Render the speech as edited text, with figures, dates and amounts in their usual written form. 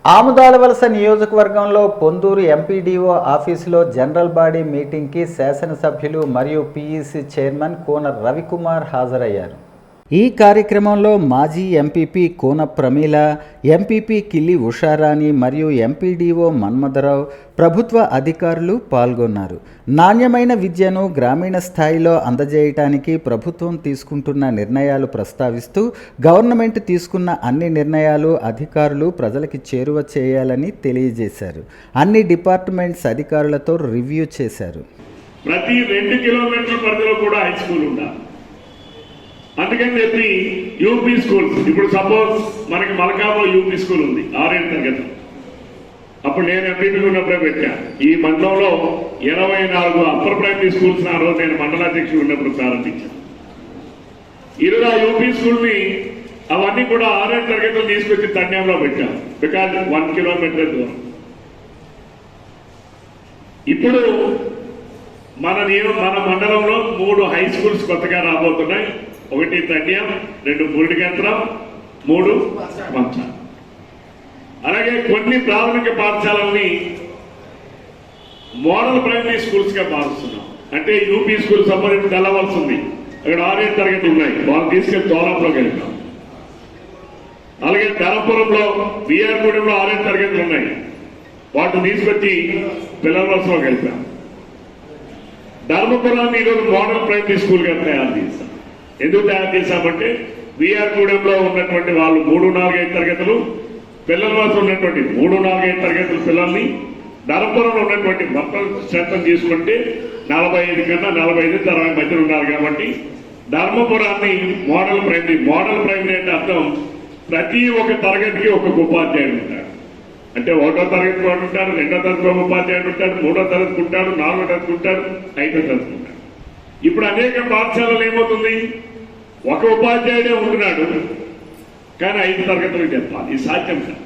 ఆముదాలవలస నియోజకవర్గంలో పొందూరు ఎంపీడీఓ ఆఫీసులో general body మీటింగ్కి శాసనసభ్యులు మరియు పీఈసీ చైర్మన్ కోన రవికుమార్ హాజరయ్యారు. ఈ కార్యక్రమంలో మాజీ ఎంపీపీ కోన ప్రమీల, ఎంపీపీ కిల్లి ఉషారాణి మరియు ఎంపీడీఓ మన్మథరావు, ప్రభుత్వ అధికారులు పాల్గొన్నారు. నాణ్యమైన విద్యను గ్రామీణ స్థాయిలో అందజేయటానికి ప్రభుత్వం తీసుకుంటున్న నిర్ణయాలు ప్రస్తావిస్తూ గవర్నమెంట్ తీసుకున్న అన్ని నిర్ణయాలు అధికారులు ప్రజలకి చేరువ చేయాలని తెలియజేశారు. అన్ని డిపార్ట్మెంట్స్ అధికారులతో రివ్యూ చేశారు. ప్రతి 2 కిలోమీటర్ల పరిధిలో కూడా హై స్కూల్ ఉండాలి. అందుకని చెప్పి యూపీ స్కూల్స్, ఇప్పుడు సపోజ్ మనకి మలకాలో యూపీ స్కూల్ ఉంది 6 తరగతి. అప్పుడు నేను ఎంపీపీ ఉన్నప్పుడే పెట్టా. ఈ మండలంలో 24 అప్పర్ ప్రైమరీ స్కూల్స్ ఆ రోజు నేను మండలాధ్యక్షుడు ఉన్నప్పుడు ప్రారంభించాను. ఈరోజు ఆ యూపీ స్కూల్ ని అవన్నీ కూడా 6 తరగతులు తీసుకొచ్చి తండ్యంలో పెట్టాం. బికాజ్ 1 కిలోమీటర్ దూరం. ఇప్పుడు మన మండలంలో 3 హై స్కూల్స్ కొత్తగా రాబోతున్నాయి. 1 తండ్యం, 2 మురిడిగంత్రం, 3 మంచ. అలాగే కొన్ని ప్రాథమిక పాఠశాలల్ని మోడల్ ప్రైమరీ స్కూల్స్ గా మారుస్తున్నాం. అంటే యూపీ స్కూల్ సంబంధించి తెల్లవలసి ఉంది. అక్కడ 6 తరగతి ఉన్నాయి. వాళ్ళు తీసుకెళ్లి తోలాపులో కలిపాం. అలాగే ధనపురంలో బీఆర్గూడెంలో 6 తరగతులు ఉన్నాయి. వాటిని తీసుకొచ్చి పిల్లల వలసలో కలిపాం. ధర్మపురాన్ని ఈరోజు మోడల్ ప్రైమరీ స్కూల్ గా తయారు చేశాం. ఎందుకు తయారు చేశామంటే బీఆర్గూడెంలో ఉన్నటువంటి వాళ్ళు 3, 4, 5 తరగతులు పిల్లల వలస ఉన్నటువంటి 3, 4, 5 తరగతుల పిల్లల్ని ధర్మపురంలో ఉన్నటువంటి మొత్తం స్ట్రెంత్ తీసుకుంటే 45 కన్నా 45 60 మధ్యలో ఉన్నారు. కాబట్టి ధర్మపురాన్ని మోడల్ ప్రైమరీ అంటే అర్థం ప్రతి ఒక్క తరగతికి ఒక ఉపాధ్యాయుడు ఉంటాడు. అంటే 1వ తరగతి వాడు ఉంటాడు, 2వ తరగతి ఒక ఉపాధ్యాయుడు ఉంటాడు, 3వ తరగతి ఉంటాడు, 4వ తరగతి ఉంటాడు, 5వ తరగతి ఉంటాడు. ఇప్పుడు అనేక పాఠశాలలు ఏమవుతుంది, ఒక ఉపాధ్యాయుడే ఉంటున్నాడు, కానీ 5 తరగతులకు చెప్పాలి. ఇది సాధ్యం కాదు.